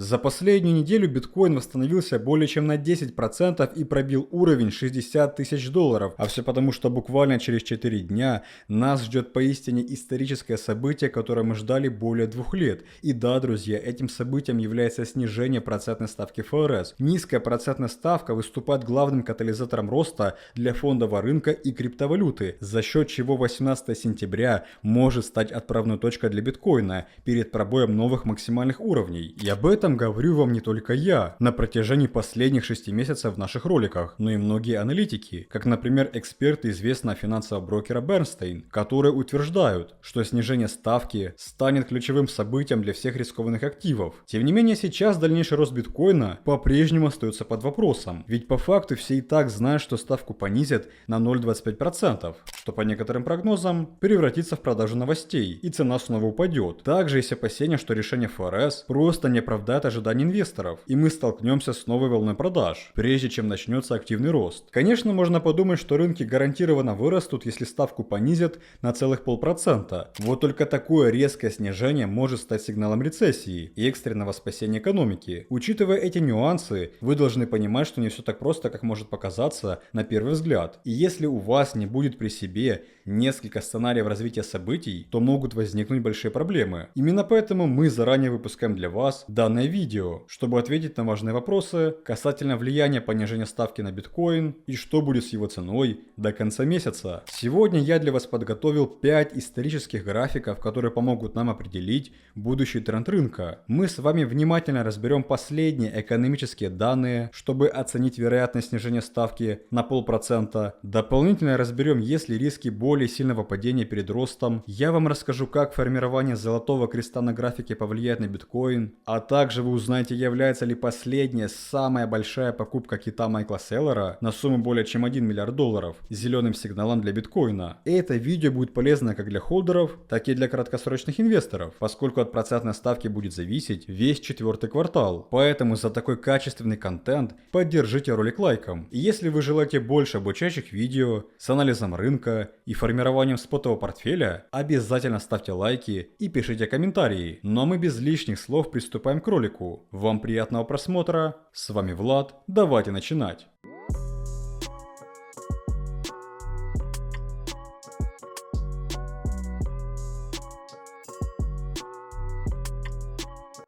За последнюю неделю биткоин восстановился более чем на 10% и пробил уровень 60 тысяч долларов. А все потому, что буквально через 4 дня нас ждет поистине историческое событие, которое мы ждали более 2 лет. И да, друзья, этим событием является снижение процентной ставки ФРС. Низкая процентная ставка выступает главным катализатором роста для фондового рынка и криптовалюты, за счет чего 18 сентября может стать отправной точкой для биткоина перед пробоем новых максимальных уровней. И об этом говорю вам не только я на протяжении последних 6 месяцев в наших роликах, но и многие аналитики, как, например, эксперты известного финансового брокера Бернстейн, которые утверждают, что снижение ставки станет ключевым событием для всех рискованных активов. Тем не менее, сейчас дальнейший рост биткоина по-прежнему остается под вопросом, ведь по факту все и так знают, что ставку понизят на 0,25%, что по некоторым прогнозам превратится в продажу новостей и цена снова упадет. Также есть опасения, что решение ФРС просто не оправдает ожиданий инвесторов, и мы столкнемся с новой волной продаж, прежде чем начнется активный рост. Конечно, можно подумать, что рынки гарантированно вырастут, если ставку понизят на целых 0,5%. Вот только такое резкое снижение может стать сигналом рецессии и экстренного спасения экономики. Учитывая эти нюансы, вы должны понимать, что не все так просто, как может показаться на первый взгляд. И если у вас не будет при себе несколько сценариев развития событий, то могут возникнуть большие проблемы. Именно поэтому мы заранее выпускаем для вас данное видео, чтобы ответить на важные вопросы касательно влияния понижения ставки на биткоин и что будет с его ценой до конца месяца. Сегодня я для вас подготовил 5 исторических графиков, которые помогут нам определить будущий тренд рынка. Мы с вами внимательно разберем последние экономические данные, чтобы оценить вероятность снижения ставки на 0,5%. Дополнительно разберем, есть ли риски более сильного падения перед ростом. Я вам расскажу, как формирование золотого креста на графике повлияет на биткоин, а также вы узнаете, является ли последняя самая большая покупка кита Майкла Селлера на сумму более чем 1 миллиард долларов зеленым сигналом для биткоина. Это видео будет полезно как для холдеров, так и для краткосрочных инвесторов, поскольку от процентной ставки будет зависеть весь 4-й квартал. Поэтому за такой качественный контент поддержите ролик лайком. И если вы желаете больше обучающих видео с анализом рынка и формированием спотового портфеля, обязательно ставьте лайки и пишите комментарии. Но мы без лишних слов приступаем к ролику. Вам приятного просмотра. С вами Влад. Давайте начинать.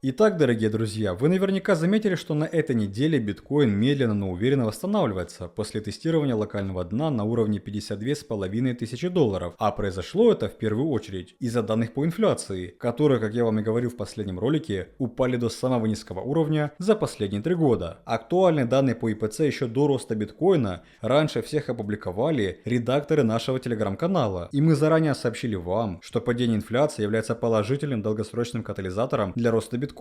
Итак, дорогие друзья, вы наверняка заметили, что на этой неделе биткоин медленно, но уверенно восстанавливается после тестирования локального дна на уровне 52,5 тысячи долларов. А произошло это в первую очередь из-за данных по инфляции, которые, как я вам и говорил в последнем ролике, упали до самого низкого уровня за последние 3 года. Актуальные данные по ИПЦ еще до роста биткоина раньше всех опубликовали редакторы нашего телеграм-канала. И мы заранее сообщили вам, что падение инфляции является положительным долгосрочным катализатором для роста биткоина.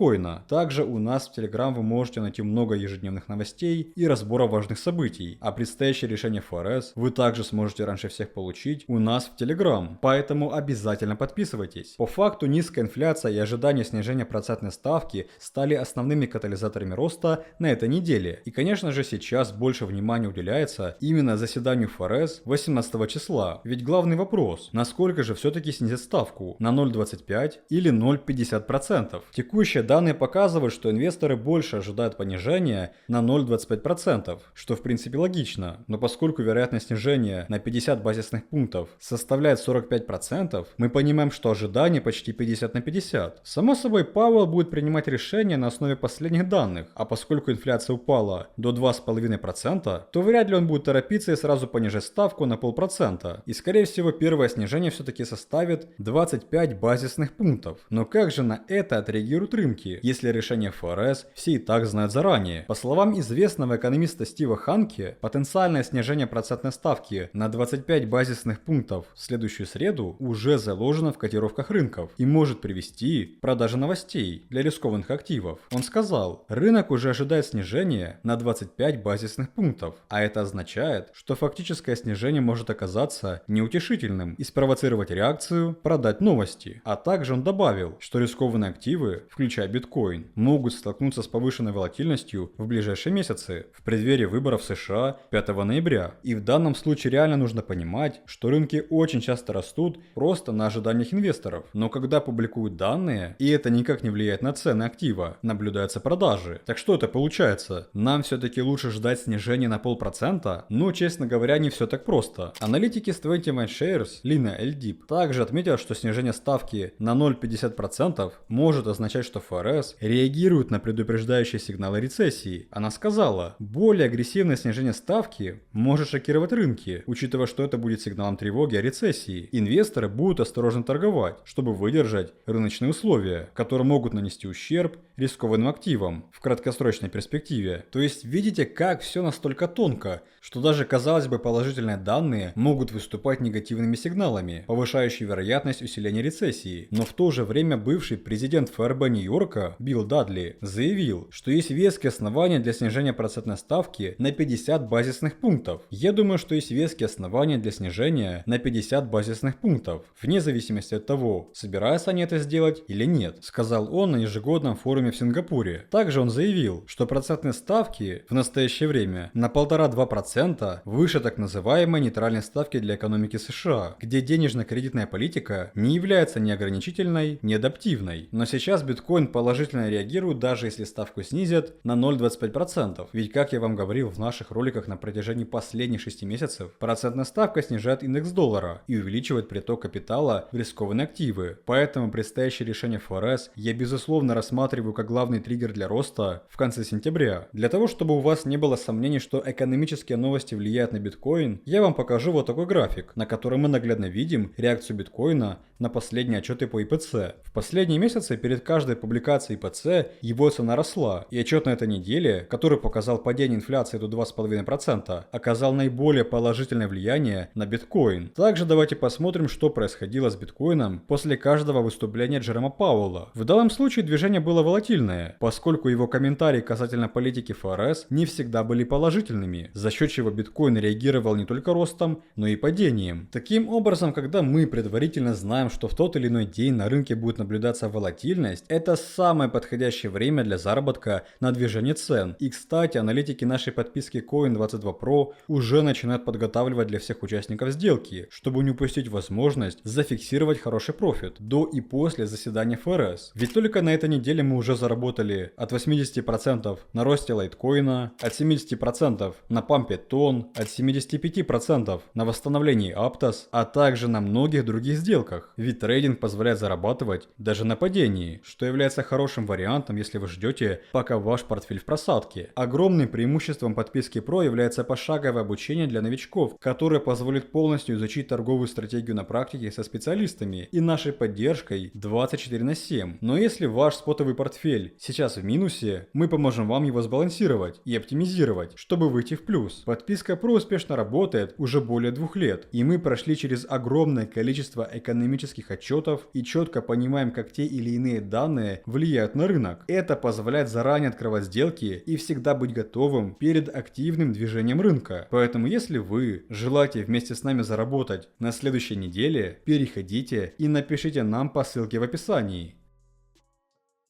Также у нас в Telegram вы можете найти много ежедневных новостей и разбора важных событий, а предстоящее решение ФРС вы также сможете раньше всех получить у нас в Telegram, поэтому обязательно подписывайтесь. По факту низкая инфляция и ожидание снижения процентной ставки стали основными катализаторами роста на этой неделе. И конечно же сейчас больше внимания уделяется именно заседанию ФРС 18 числа, ведь главный вопрос, насколько же все-таки снизят ставку, на 0,25 или 0,50%. Текущая данные показывают, что инвесторы больше ожидают понижения на 0,25%, что в принципе логично, но поскольку вероятность снижения на 50 базисных пунктов составляет 45%, мы понимаем, что ожидание почти 50 на 50. Само собой, Пауэлл будет принимать решения на основе последних данных, а поскольку инфляция упала до 2,5%, то вряд ли он будет торопиться и сразу понижать ставку на 0,5%. И скорее всего первое снижение все-таки составит 25 базисных пунктов. Но как же на это отреагируют рынки, если решение ФРС все и так знают заранее? По словам известного экономиста Стива Ханке, потенциальное снижение процентной ставки на 25 базисных пунктов в следующую среду уже заложено в котировках рынков и может привести к продаже новостей для рискованных активов. Он сказал, рынок уже ожидает снижения на 25 базисных пунктов, а это означает, что фактическое снижение может оказаться неутешительным и спровоцировать реакцию продать новости. А также он добавил, что рискованные активы, включая включая биткоин, могут столкнуться с повышенной волатильностью в ближайшие месяцы, в преддверии выборов в США 5 ноября. И в данном случае реально нужно понимать, что рынки очень часто растут просто на ожиданиях инвесторов. Но когда публикуют данные, и это никак не влияет на цены актива, наблюдаются продажи. Так что это получается? Нам все-таки лучше ждать снижения на 0,5%? Но, честно говоря, не все так просто. Аналитики с 21 Shares, Lina L-Deep, также отметила, что снижение ставки на 0,50% может означать, что ФРС реагирует на предупреждающие сигналы рецессии. Она сказала, более агрессивное снижение ставки может шокировать рынки, учитывая, что это будет сигналом тревоги о рецессии. Инвесторы будут осторожно торговать, чтобы выдержать рыночные условия, которые могут нанести ущерб рискованным активам в краткосрочной перспективе. То есть видите, как все настолько тонко, что даже, казалось бы, положительные данные могут выступать негативными сигналами, повышающими вероятность усиления рецессии. Но в то же время бывший президент ФРБ Нью-Йорка Билл Дадли заявил, что есть веские основания для снижения процентной ставки на 50 базисных пунктов. Я думаю, что есть веские основания для снижения на 50 базисных пунктов, вне зависимости от того, собираются они это сделать или нет, сказал он на ежегодном форуме в Сингапуре. Также он заявил, что процентные ставки в настоящее время на 1,5-2% выше так называемой нейтральной ставки для экономики США, где денежно-кредитная политика не является ни ограничительной, ни адаптивной. Но сейчас биткоин положительно реагирует, даже если ставку снизят на 0,25%. Ведь, как я вам говорил в наших роликах на протяжении последних 6 месяцев, процентная ставка снижает индекс доллара и увеличивает приток капитала в рискованные активы. Поэтому предстоящее решение ФРС я безусловно рассматриваю как главный триггер для роста в конце сентября. Для того, чтобы у вас не было сомнений, что экономические новости влияют на биткоин, я вам покажу вот такой график, на котором мы наглядно видим реакцию биткоина на последние отчеты по ИПЦ. В последние месяцы перед каждой публикацией ИПЦ его цена росла, и отчет на этой неделе, который показал падение инфляции до 2,5%, оказал наиболее положительное влияние на биткоин. Также давайте посмотрим, что происходило с биткоином после каждого выступления Джерома Пауэлла. В данном случае движение было волатильное, поскольку его комментарии касательно политики ФРС не всегда были положительными, за счет чего биткоин реагировал не только ростом, но и падением. Таким образом, когда мы предварительно знаем, что в тот или иной день на рынке будет наблюдаться волатильность, это самое подходящее время для заработка на движении цен. И кстати, аналитики нашей подписки Coin22 Pro уже начинают подготавливать для всех участников сделки, чтобы не упустить возможность зафиксировать хороший профит до и после заседания ФРС. Ведь только на этой неделе мы уже заработали от 80% на росте лайткоина, от 70% на пампе тон, от 75% на восстановлении Aptos, а также на многих других сделках. Ведь трейдинг позволяет зарабатывать даже на падении, что является хорошим вариантом, если вы ждете, пока ваш портфель в просадке. Огромным преимуществом подписки Pro является пошаговое обучение для новичков, которое позволит полностью изучить торговую стратегию на практике со специалистами и нашей поддержкой 24/7. Но если ваш спотовый портфель сейчас в минусе, мы поможем вам его сбалансировать и оптимизировать, чтобы выйти в плюс. Подписка Pro успешно работает уже более 2 лет, и мы прошли через огромное количество экономических отчетов и четко понимаем, как те или иные данные влияют на рынок. Это позволяет заранее открывать сделки и всегда быть готовым перед активным движением рынка. Поэтому если вы желаете вместе с нами заработать на следующей неделе, переходите и напишите нам по ссылке в описании.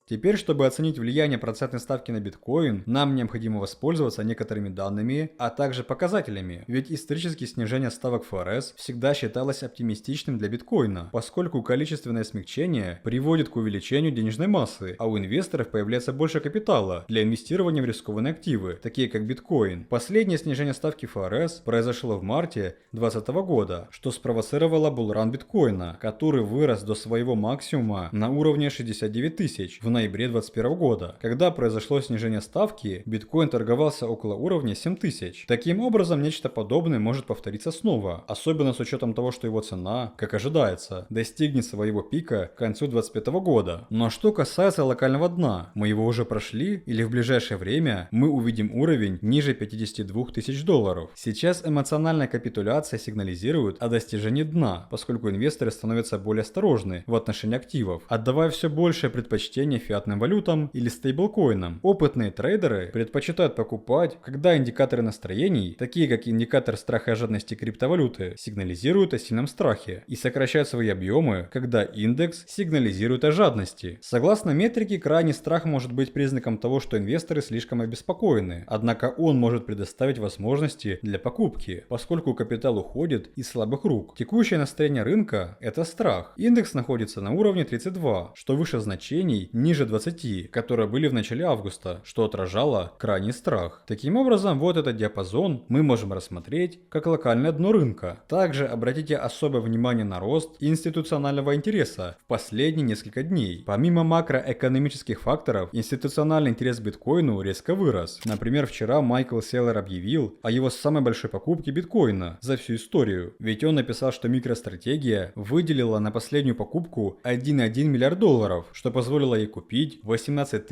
Теперь, чтобы оценить влияние процентной ставки на биткоин, нам необходимо воспользоваться некоторыми данными, а также показателями. Ведь исторически снижение ставок ФРС всегда считалось оптимистичным для биткоина, поскольку количественное смягчение приводит к увеличению денежной массы, а у инвесторов появляется больше капитала для инвестирования в рискованные активы, такие как биткоин. Последнее снижение ставки ФРС произошло в марте 2020 года, что спровоцировало булран биткоина, который вырос до своего максимума на уровне 69 тысяч в ноябре 2021 года. Когда произошло снижение ставки, биткоин торговался около уровня 7000. Таким образом, нечто подобное может повториться снова, особенно с учетом того, что его цена, как ожидается, достигнет своего пика к концу 2025 года. Но что касается локального дна, мы его уже прошли или в ближайшее время мы увидим уровень ниже 52 тысяч долларов. Сейчас эмоциональная капитуляция сигнализирует о достижении дна, поскольку инвесторы становятся более осторожны в отношении активов, отдавая все большее предпочтение фиатным валютам или стейблкоинам. Опытные трейдеры предпочитают покупать, когда индикаторы настроений, такие как индикатор страха и жадности криптовалюты, сигнализируют о сильном страхе, и сокращают свои объемы, когда индекс сигнализирует о жадности. Согласно метрике, крайний страх может быть признаком того, что инвесторы слишком обеспокоены, однако он может предоставить возможности для покупки, поскольку капитал уходит из слабых рук. Текущее настроение рынка – это страх. Индекс находится на уровне 32, что выше значений ниже 20, которые были в начале августа, что отражало крайний страх. Таким образом, вот этот диапазон мы можем рассмотреть как локальное дно рынка. Также обратите особое внимание на рост институционального интереса в последние несколько дней. Помимо макроэкономических факторов, институциональный интерес к биткоину резко вырос. Например, вчера Майкл Селлер объявил о его самой большой покупке биткоина за всю историю. Ведь он написал, что MicroStrategy выделила на последнюю покупку 1,1 миллиард долларов, что позволило ей купить 18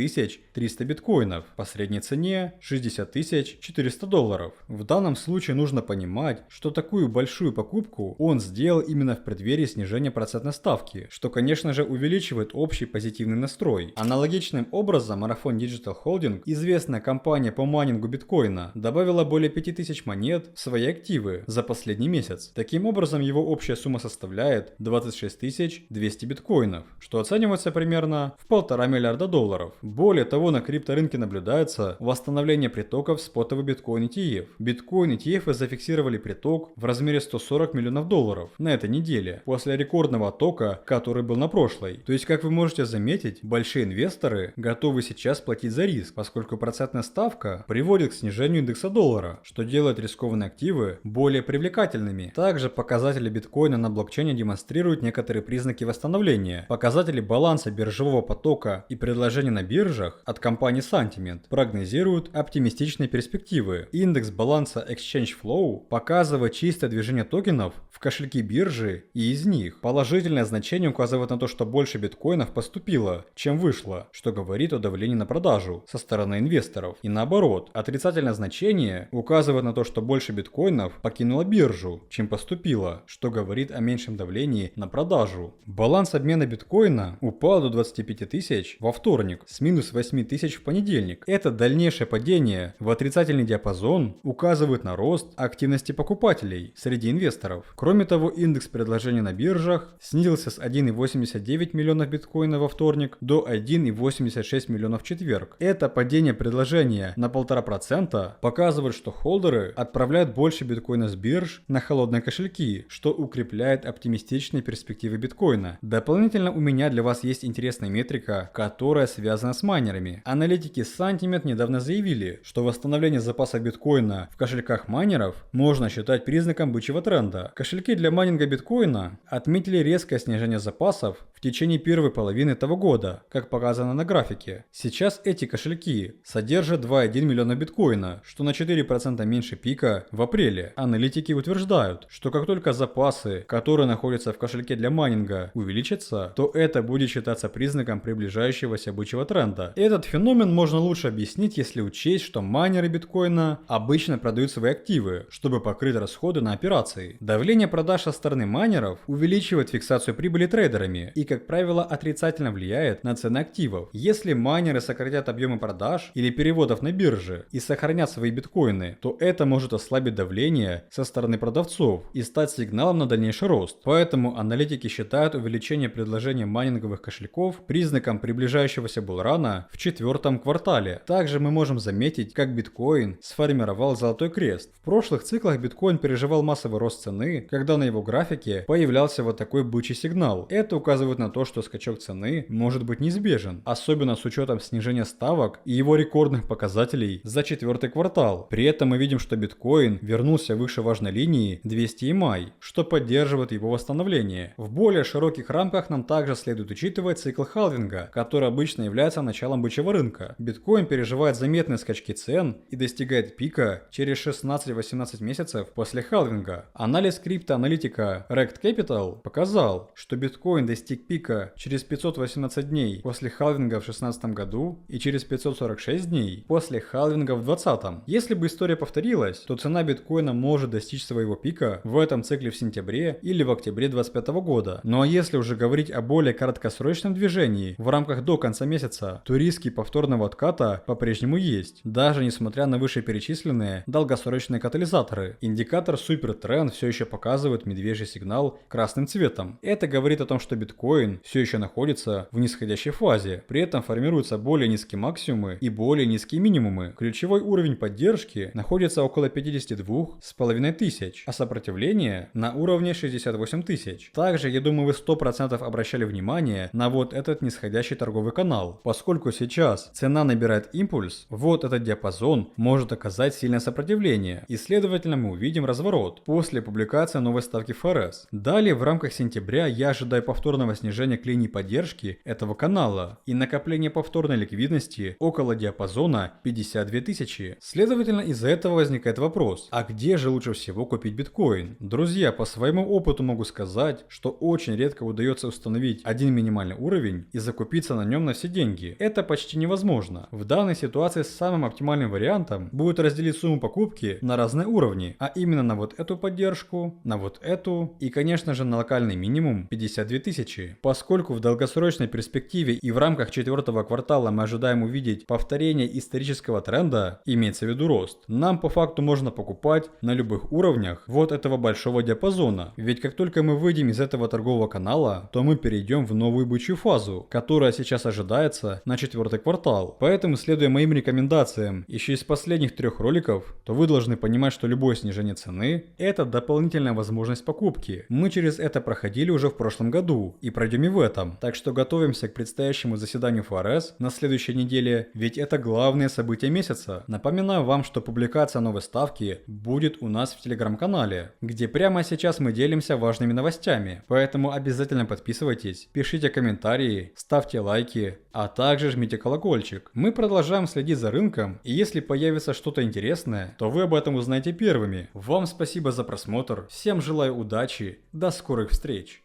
300 биткоинов по средней цене 60 400 долларов. В данном случае нужно понимать, что такую большую покупку он сделал именно в преддверии снижения процентной ставки, что, конечно же, увеличивает общий позитивный настрой. Аналогичным образом Marathon Digital Holding, известная компания по майнингу биткоина, добавила более 5000 монет в свои активы за последний месяц. Таким образом, его общая сумма составляет 26 200 биткоинов, что оценивается примерно в 1,5 миллиарда долларов. Более того, на крипторынке наблюдается восстановление притоков спотовый биткоин ETF. Биткоин ETF зафиксировали приток в размере 140 миллионов долларов на этой неделе, после рекордного оттока, который был на прошлой. То есть, как вы можете заметить, большие инвесторы готовы сейчас платить за риск, поскольку процентная ставка приводит к снижению индекса доллара, что делает рискованные активы более привлекательными. Также показатели биткоина на блокчейне демонстрируют некоторые признаки восстановления. Показатели баланса биржевого потока и предложения на биржах от компании Sentiment прогнозируют оптимистичные перспективы. Индекс баланса Exchange Flow показывает чистое движение токенов в кошельки биржи и из них. Положительное значение указывает на то, что больше биткоинов поступило, чем вышло, что говорит о давлении на продажу со стороны инвесторов. И наоборот, отрицательное значение указывает на то, что больше биткоинов покинуло биржу, чем поступило, что говорит о меньшем давлении на продажу. Баланс обмена биткоина упал до 25 тысяч во вторник, с минус 8 тысяч в понедельник. Это дальнейшее падение в отрицательный диапазон указывает на рост активности покупателей среди инвесторов. Кроме того, индекс предложений на биржах снизился с 1,89 миллионов биткоинов во вторник до 1,86 миллионов в четверг. Это падение предложения на 1,5% показывает, что холдеры отправляют больше биткоина с бирж на холодные кошельки, что укрепляет оптимистичные перспективы биткоина. Дополнительно у меня для вас есть интересная метрика, которая связана с майнерами. Аналитики Sentiment недавно заявили, что восстановление запаса биткоина в кошельках майнеров можно считать признаком бычьего тренда. Кошельки для майнинга биткоина отметили резкое снижение запасов в течение первой половины этого года, как показано на графике. Сейчас эти кошельки содержат 2,1 миллиона биткоина, что на 4% меньше пика в апреле. Аналитики утверждают, что как только запасы, которые находятся в кошельке для майнинга, увеличатся, то это будет считаться признаком приближающегося бычьего тренда. Этот феномен можно лучше объяснить, если учесть, что майнеры биткоина обычно продают свои активы, чтобы покрыть расходы на операции. Давление продаж со стороны майнеров увеличивает фиксацию прибыли трейдерами и, как правило, отрицательно влияет на цены активов. Если майнеры сократят объемы продаж или переводов на бирже и сохранят свои биткоины, то это может ослабить давление со стороны продавцов и стать сигналом на дальнейший рост. Поэтому аналитики считают увеличение предложения майнинговых кошельков признаком приближающегося булрана в четвертом квартале. Также мы можем заметить, как биткоин сформировал золотой крест. В прошлых циклах биткоин переживал массовый рост цены, когда на его графике появлялся вот такой бычий сигнал. Это указывает на то, что скачок цены может быть неизбежен, особенно с учетом снижения ставок и его рекордных показателей за четвертый квартал. При этом мы видим, что биткоин вернулся выше важной линии 200 EMA, что поддерживает его восстановление. В более широких рамках нам также следует учитывать цикл халвинга, который обычно является началом бычьего рынка. Биткоин переживает заметные скачки цен и достигает пика через 16-18 месяцев после халвинга. Анализ криптоаналитика Rect Capital показал, что биткоин достиг пика через 518 дней после халвинга в 2016 году и через 546 дней после халвинга в 2020. Если бы история повторилась, то цена биткоина может достичь своего пика в этом цикле в сентябре или в октябре 2025 года. Ну а если уже говорить о более краткосрочном движении в рамках рамках до конца месяца, то риски повторного отката по-прежнему есть, даже несмотря на вышеперечисленные долгосрочные катализаторы. Индикатор Super Trend все еще показывает медвежий сигнал красным цветом. Это говорит о том, что биткоин все еще находится в нисходящей фазе, при этом формируются более низкие максимумы и более низкие минимумы. Ключевой уровень поддержки находится около 52,5 тысяч, а сопротивление на уровне 68 тысяч. Также, я думаю, вы 100% обращали внимание на вот этот нисходящий торговый канал. Поскольку сейчас цена набирает импульс, вот этот диапазон может оказать сильное сопротивление, и следовательно мы увидим разворот после публикации новой ставки ФРС. Далее в рамках сентября я ожидаю повторного снижения к линии поддержки этого канала и накопления повторной ликвидности около диапазона 52 тысячи. Следовательно, из-за этого возникает вопрос, а где же лучше всего купить биткоин? Друзья, по своему опыту могу сказать, что очень редко удается установить один минимальный уровень и закупиться на нем на все деньги. Это почти невозможно. В данной ситуации самым оптимальным вариантом будет разделить сумму покупки на разные уровни, а именно на вот эту поддержку, на вот эту и, конечно же, на локальный минимум 52 тысячи. Поскольку в долгосрочной перспективе и в рамках четвертого квартала мы ожидаем увидеть повторение исторического тренда, имеется в виду рост, нам по факту можно покупать на любых уровнях вот этого большого диапазона. Ведь как только мы выйдем из этого торгового канала, то мы перейдем в новую бычью фазу, которая сейчас ожидается на четвертый квартал. Поэтому, следуя моим рекомендациям еще из последних 3 роликов, то вы должны понимать, что любое снижение цены – это дополнительная возможность покупки. Мы через это проходили уже в прошлом году и пройдем и в этом. Так что готовимся к предстоящему заседанию ФРС на следующей неделе, ведь это главное событие месяца. Напоминаю вам, что публикация новой ставки будет у нас в телеграм-канале, где прямо сейчас мы делимся важными новостями. Поэтому обязательно подписывайтесь, пишите комментарии, ставьте лайки, а также жмите колокольчик. Мы продолжаем следить за рынком, и если появится что-то интересное, то вы об этом узнаете первыми. Вам спасибо за просмотр, всем желаю удачи, до скорых встреч!